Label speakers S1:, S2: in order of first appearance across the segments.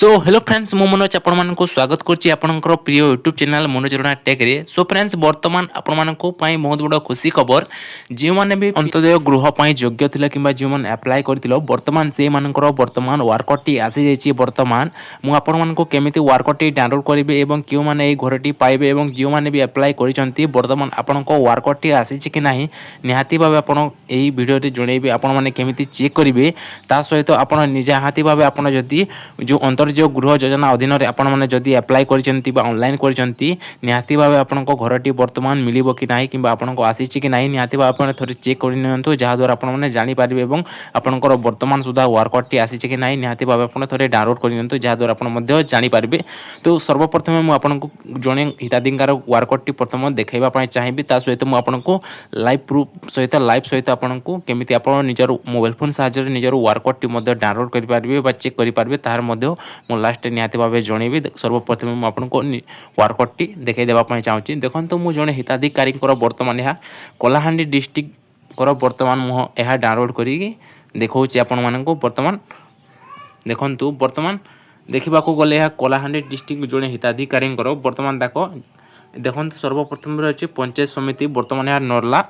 S1: So hello friends मु मनोज आपण मानक स्वागत करछि आपनकर प्रिय यूट्यूब चैनल मनोज रଣା टेक रे। सो फ्रेंड्स वर्तमान आपण मानक पई बहुत बड़ खुशी खबर जे माने भी अंत्योदय गृह पई योग्य थिला किबा जे माने अप्लाई करथिलो वर्तमान से मानकर वर्तमान वर्कर टी आसी जाइछि। वर्तमान मु आपण मानक केमिति वर्कर टी डाउनलोड करिवे एवं क्यों माने ए घरटी पाइबे एवं जे माने भी अप्लाई करिसंती वर्तमान आपनक वर्कर टी आसीछि कि नाही निहाती भाबे आपण एई वीडियो रे जणैबे आपण माने केमिति चेक करिवे ता सहित आपण निजाहाती भाबे आपण जदी जो अंतर्जय गृह योजना अधीन आपण मैंने जदि अप्लाई करछंती बा ऑनलाइन करछंती निहाती भाबे आपन को घरटी वर्तमान मिलिबो कि नाही किबा आपन को आसीछि कि नाही निहाती भाबे आपण थोड़ी चेक कर नियंतु जहा द्वारा आपण माने जानि पारिबे एवं आपनकर वर्तमान सुधा वर्करटी आसीछि कि नाही निहाती भाबे आपण थोड़े डाउनलोड कर नियंतु जहा द्वारा आपण मध्ये जानि पारिबे। तो सर्वप्रथम मु आपन को जणे हिताधिकार वर्करटी प्रथम देखाइबा पई चाहिबी ता सहित मु आपन को लाइव प्रूफ सहित आपन को केमिति आपण निजर मोबाइल फोन साहाय्य निजर वर्करटी मध्ये डाउनलोड करि पारिबे बा चेक करि पारिबे तार मध्ये मु लास्ट निहाती भाव जनइबी। सर्वप्रथम मुझे आपको वर्करटी देखई देवाई चाहूँगी। देखो मुझे जड़े हिताधिकारी बर्तमान यह कलाहांडी डिस्ट्रिक्ट बर्तमान मुझे डाउनलोड करी देखा आपण मानक बर्तमान देखु बर्तमान देखा गले यह कलाहांडी डिस्ट्रिक्ट जड़े हिताधिकारी बर्तमान देखो सर्वप्रथम अच्छे पंचायत समिति बर्तमान यह नरला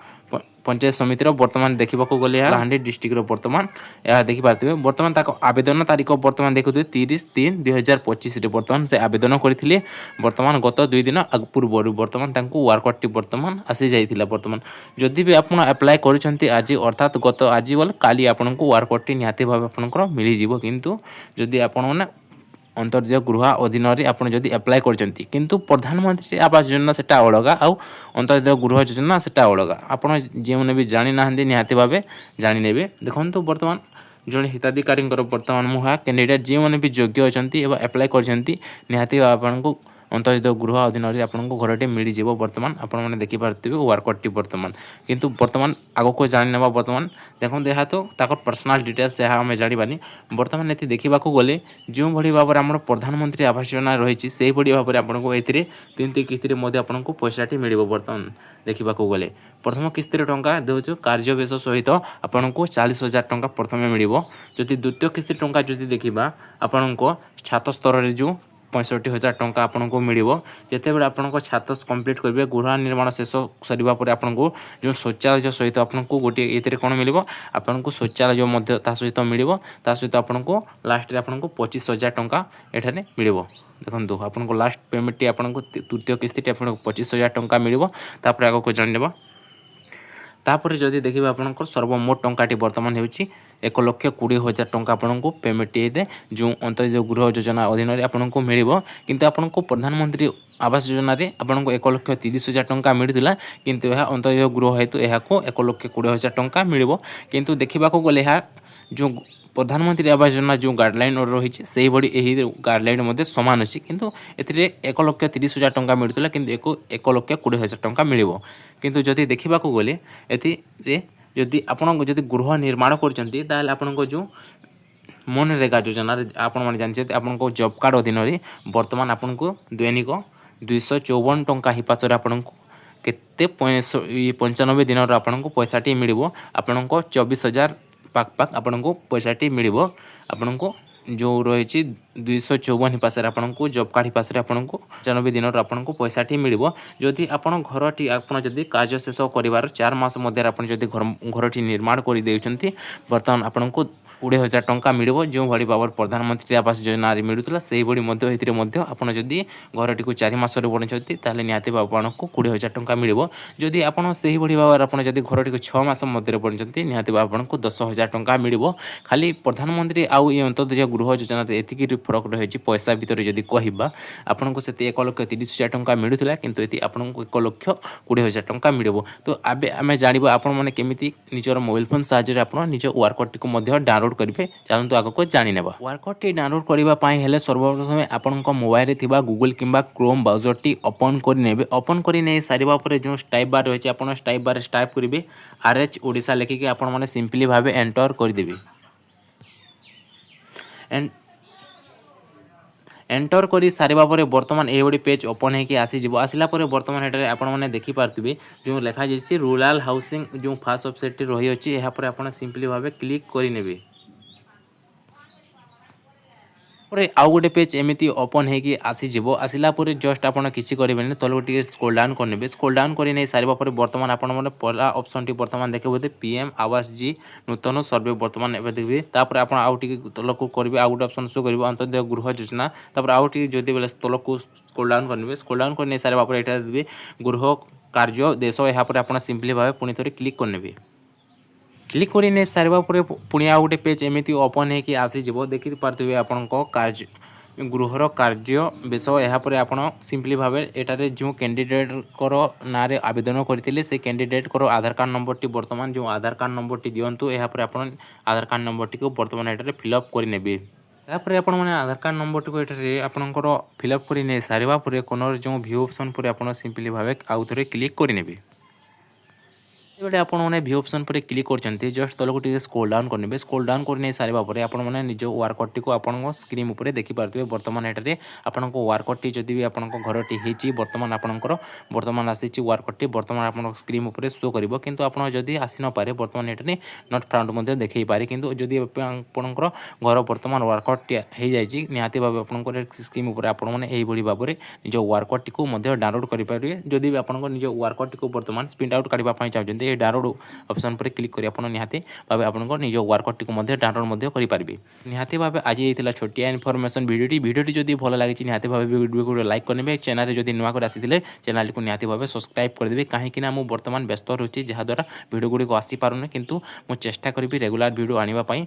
S1: पंचायत समितिर बर्तमान देखा गले कलाहांडी डिस्ट्रिक्ट बर्तमान यह देखिपारे बर्तमान आवेदन तारीख बर्तमान देखुए 30/3/2025 बर्तमान से आवेदन करते बर्तमान गत 2 दिन पूर्व बर्तमान वर्करटी बर्तमान आसी जाइए। बर्तमान जदि भी आप अप्लाई कर आज अर्थात गत आज बोले काली आपन को वर्करटी निहाती भाव आपंकर मिल जाव किंतु जदि आपण अंतर्जय गृह अधीन आप जदि अप्लाई करछंती किंतु प्रधानमंत्री आवास योजना सेटा अलग आउ अंतर्जय गृह योजना सेटा अलग आपण जे माने भी जानि नाहंदी निहाती भाबे जानि नेबे। देखंतु बर्तमान जड़े हिताधिकारी बर्तमान मुहा कैंडिडेट जे माने भी योग्य अछंती एवं अप्लाई करछंती निहाती आपनको अंतर्जय गृह अधीन आपको घरटे मिल जाव। बर्तमान आपण मैंने देखिपारे वर्करटी बर्तमान किंतु बर्तमान आग को जानी ना बर्तमान देखो यह तो पर्सनाल डिटेल्स जहाँ आम जानी बर्तमान ये देखा गले जो भाई भाव में आम प्रधानमंत्री आवास योजना रही से भाव में आपको ये 3 किस्ती आपको पैसाटी मिल। बर्तमान देखा गले प्रथम किस्ती टंका दे कार्य बेस सहित आपन को 40,000 टंका प्रथम मिल। जदि द्वितीय किस्ती टंका जदि देखा आपण को छात स्तर में जो 65,000 टंका आपन को मिल जिते बड़े आपन छात कंप्लीट करेंगे गृह निर्माण शेष सरिबा परे आपन को जो शौचालय सहित आपन को गोटे ये कौन मिल आपन को शौचालय सहित मिल सहित आपन को लास्ट आपन को 25,000 टंका एठाने मिल। देखो आपन को लास्ट पेमेंट आपन को तृतीय किस्ती आपन को 25,000 टंका मिल तापर आगे को जान तापर जदि देखिए आपंकर सर्वमोट टंकाटी बर्तमान हो 1,20,000 टंका आपको पेमेंट दे जो अंत्योदय गृह योजना अधीन आपको मिल किंतु आपको प्रधानमंत्री आवास योजना आपको 1,30,000 टंका मिलूला किंतु यह अंत्योदय गृह हेतु यह 1,20,000 टंका मिल किंतु देखा गले जो प्रधानमंत्री आवास योजना जो गाइडलाइन रही से भाई गाइडलाइन मध्य सामान अच्छी किंतु ए 1,30,000 टंका मिलूला किंतु 1,20,000 टंका मिल किंतु जदि देखा गले ए जदि आपण जदि गृह निर्माण कर आपण जो मनरेगा योजना आपण मैंने जानते आपन को जॉब कार्ड अधीन बर्तमान आपन को दैनिक 254 टंका हिपाचर आपन को केते 95 दिन आपन को पैसाटी मिल आपन को 24,000 पाक आपन को पैसाटी मिल आपन को जो रही 254 हिपासर आपन को जॉब कार्ड हिपासर आपन को 95 दिन आपन को पैसाटी मिल जदि आपन घरटी आपन जदि कार्य शेष कर 4 मास मध्य आपन जदि घरटी निर्माण कर देउछंती बर्तमान आपन को 20,000 टंका मिल जो भाई भाव प्रधानमंत्री आवास योजना मिलूला से भाई आपड़ जदि घरटी को 4 मास बढ़ी निहाती आपन को 20,000 टंका मिल जदि आपड़ से भाई भाव में जदि घरटी को 6 मास मध्य बढ़ी निहाती आपन को 10,000 टंका मिल। खाली प्रधानमंत्री आउ ये अंत्योदय गृह योजना एतिकी फरक रही पैसा भितर जदि कहवा आपन को से 1,30,000 टंका मिलूला किंतु ये आपन को 1,20,000 टंका मिल। तो आबे आम जानव आपण मैंने केमिति निजर मोबाइल फोन साहाय्य आप निज वर्करटी को डाउनलोड करेंगे चलते आग को जाने वर्करटी डाउनलोड करने सर्वप्रथम आपण मोबाइल में गूगल किंबा क्रोम ब्राउजर टी ओपन करने ओपन कर सारा पर जो टाइप बार रही है आप टाइप बार टाइप करेंगे RH ओडिशा लिखिकी आपण मैंने सिंपली भाव एंटर करदेवी एंटर कर सारा पर बर्तमान ये पेज ओपन होकर आसीज आसला बर्तमान ये आपने देखिपारे जो लिखा जाए रूराल हाउसिंग जो फास्ट वेबसाइट रही अच्छी यहाँ पर आप सिंपली भाव क्लिक करे ପରେ ଆଉ ଗୋଟେ ପେଜ୍ ଏମିତି ଓପନ୍ ହେଇକି ଆସିଯିବ। ଆସିଲା ପରେ ଜଷ୍ଟ ଆପଣ କିଛି କରିବେନି, ତଳକୁ ଟିକେ ସ୍କ୍ରୋଲ୍ ଡାଉନ୍ କରିନେବେ। ସ୍କ୍ରୋଲ୍ ଡାଉନ୍ କରି ନେଇ ସାରିବା ପରେ ବର୍ତ୍ତମାନ ଆପଣମାନେ ପହଲା ଅପସନ୍ଟି ବର୍ତ୍ତମାନ ଦେଖିବେ ବୋଧେ ପିଏମ୍ ଆବାସ ଜି ନୂତନ ସର୍ଭେ ବର୍ତ୍ତମାନ ଏବେ ଦେଖିବେ। ତାପରେ ଆପଣ ଆଉ ଟିକେ ତଳକୁ କରିବେ, ଆଉ ଗୋଟେ ଅପସନ୍ ଶୋ କରିବ ଅନ୍ତୋଦୟ ଗୃହ ଯୋଜନା। ତାପରେ ଆଉ ଟିକେ ଯଦି ବେଲେ ତଳକୁ ସ୍କ୍ରୋଲ୍ ଡାଉନ୍ କରିନେବେ। ସ୍କ୍ରୋଲ୍ ଡାଉନ୍ କରି ନେଇ ସାରିବା ପରେ ଏଇଟା ଦେବେ ଗୃହ କାର୍ଯ୍ୟ ଦେଶ। ଏହାପରେ ଆପଣ ସିମ୍ପଲି ଭାବେ ପୁଣି ଥରେ କ୍ଲିକ୍ କରିନେବେ। କ୍ଲିକ୍ କରି ନେଇ ସାରିବା ପରେ ପୁଣି ଆଉ ଗୋଟେ ପେଜ୍ ଏମିତି ଓପନ୍ ହେଇକି ଆସିଯିବ। ଦେଖିପାରୁଥିବେ ଆପଣଙ୍କ କାର୍ଯ୍ୟ ଗୃହର କାର୍ଯ୍ୟ ବିଷୟ। ଏହାପରେ ଆପଣ ସିମ୍ପଲି ଭାବେ ଏଠାରେ ଯେଉଁ କ୍ୟାଣ୍ଡିଡେଟ୍ଙ୍କର ନାଁରେ ଆବେଦନ କରିଥିଲେ ସେ କ୍ୟାଣ୍ଡିଡେଟ୍ଙ୍କର ଆଧାର କାର୍ଡ଼ ନମ୍ବରଟି ବର୍ତ୍ତମାନ ଯେଉଁ ଆଧାର କାର୍ଡ଼ ନମ୍ବରଟି ଦିଅନ୍ତୁ। ଏହାପରେ ଆପଣ ଆଧାର କାର୍ଡ଼ ନମ୍ବରଟିକୁ ବର୍ତ୍ତମାନ ଏଠାରେ ଫିଲ୍ଅପ୍ କରିନେବେ। ତାପରେ ଆପଣମାନେ ଆଧାର କାର୍ଡ଼ ନମ୍ବରଟିକୁ ଏଠାରେ ଆପଣଙ୍କର ଫିଲ୍ଅପ୍ କରି ନେଇ ସାରିବା ପରେ କୋଣରେ ଯେଉଁ ଭ୍ୟୁ ଅପସନ୍ ପରେ ଆପଣ ସିମ୍ପଲି ଭାବେ ଆଉ ଥରେ କ୍ଲିକ୍ କରିନେବେ। ଯେତେବେଳେ ଆପଣମାନେ ଭ୍ୟୁ ଅପସନ୍ ପରେ କ୍ଲିକ୍ କରିଛନ୍ତି ଜଷ୍ଟ ତଳକୁ ଟିକେ ସ୍କ୍ରୋଲ୍ ଡାଉନ୍ କରିନେବେ। ସ୍କ୍ରୋଲ୍ ଡାଉନ୍ କରି ନେଇ ସାରିବା ପରେ ଆପଣମାନେ ନିଜ ୱାର୍କର୍ଟିକୁ ଆପଣଙ୍କ ସ୍କ୍ରିନ୍ ଉପରେ ଦେଖିପାରୁଥିବେ। ବର୍ତ୍ତମାନ ଏଠାରେ ଆପଣଙ୍କ ୱାର୍କର୍ଟି ଯଦି ବି ଆପଣଙ୍କ ଘରଟି ହେଇଛି ବର୍ତ୍ତମାନ ଆସିଛି ୱାର୍କର୍ଟି ବର୍ତ୍ତମାନ ଆପଣଙ୍କ ସ୍କ୍ରିନ୍ ଉପରେ ଶୋ କରିବ। କିନ୍ତୁ ଆପଣ ଯଦି ଆସିନପାରେ ବର୍ତ୍ତମାନ ଏଠାରେ ନଟ୍ ଫାଉଣ୍ଡ ମଧ୍ୟ ଦେଖାଇପାରେ। କିନ୍ତୁ ଯଦି ଆପଣଙ୍କର ଘର ବର୍ତ୍ତମାନ ୱାର୍କର୍ଟି ହେଇଯାଇଛି ନିହାତି ଭାବେ ଆପଣଙ୍କର ସ୍କ୍ରିନ୍ ଉପରେ ଆପଣମାନେ ଏହିଭଳି ଭାବରେ ନିଜ ୱାର୍କର୍ଟିକୁ ମଧ୍ୟ ଡାଉନଲୋଡ଼ କରିପାରିବେ। ଯଦି ବି ଆପଣଙ୍କ ନିଜ ୱାର୍କର୍ଟିକୁ ବର୍ତ୍ତମାନ ପ୍ରିଣ୍ଟ ଆଉଟ୍ କାଢ଼ିବା ପାଇଁ ଚାହୁଁଛନ୍ତି ଏହି ଡାଉନଲୋଡ଼ ଅପସନ୍ ଉପରେ କ୍ଲିକ୍ କରି ଆପଣ ନିହାତି ଭାବେ ଆପଣଙ୍କ ନିଜ ୱାର୍କର୍ଟିକୁ ମଧ୍ୟ ଡାଉନଲୋଡ଼ ମଧ୍ୟ କରିପାରିବେ। ନିହାତି ଭାବେ ଆଜି ହେଇଥିଲା ଛୋଟିଆ ଇନଫର୍ମେସନ୍ ଭିଡ଼ିଓଟି ଯଦି ଭଲ ଲାଗିଛି ନିହାତି ଭାବେ ଭିଡ଼ିଓକୁ ଲାଇକ୍ କରିନେବେ। ଚ୍ୟାନେଲରେ ଯଦି ନୂଆ କରି ଆସିଥିଲେ ଚ୍ୟାନେଲଟିକୁ ନିହାତି ଭାବେ ସବସ୍କ୍ରାଇବ୍ କରିଦେବେ। କାହିଁକିନା ମୁଁ ବର୍ତ୍ତମାନ ବ୍ୟସ୍ତ ରହୁଛି ଯାହାଦ୍ୱାରା ଭିଡ଼ିଓ ଗୁଡ଼ିକ ଆସିପାରୁନି, କିନ୍ତୁ ମୁଁ ଚେଷ୍ଟା କରିବି ରେଗୁଲାର ଭିଡ଼ିଓ ଆଣିବା ପାଇଁ।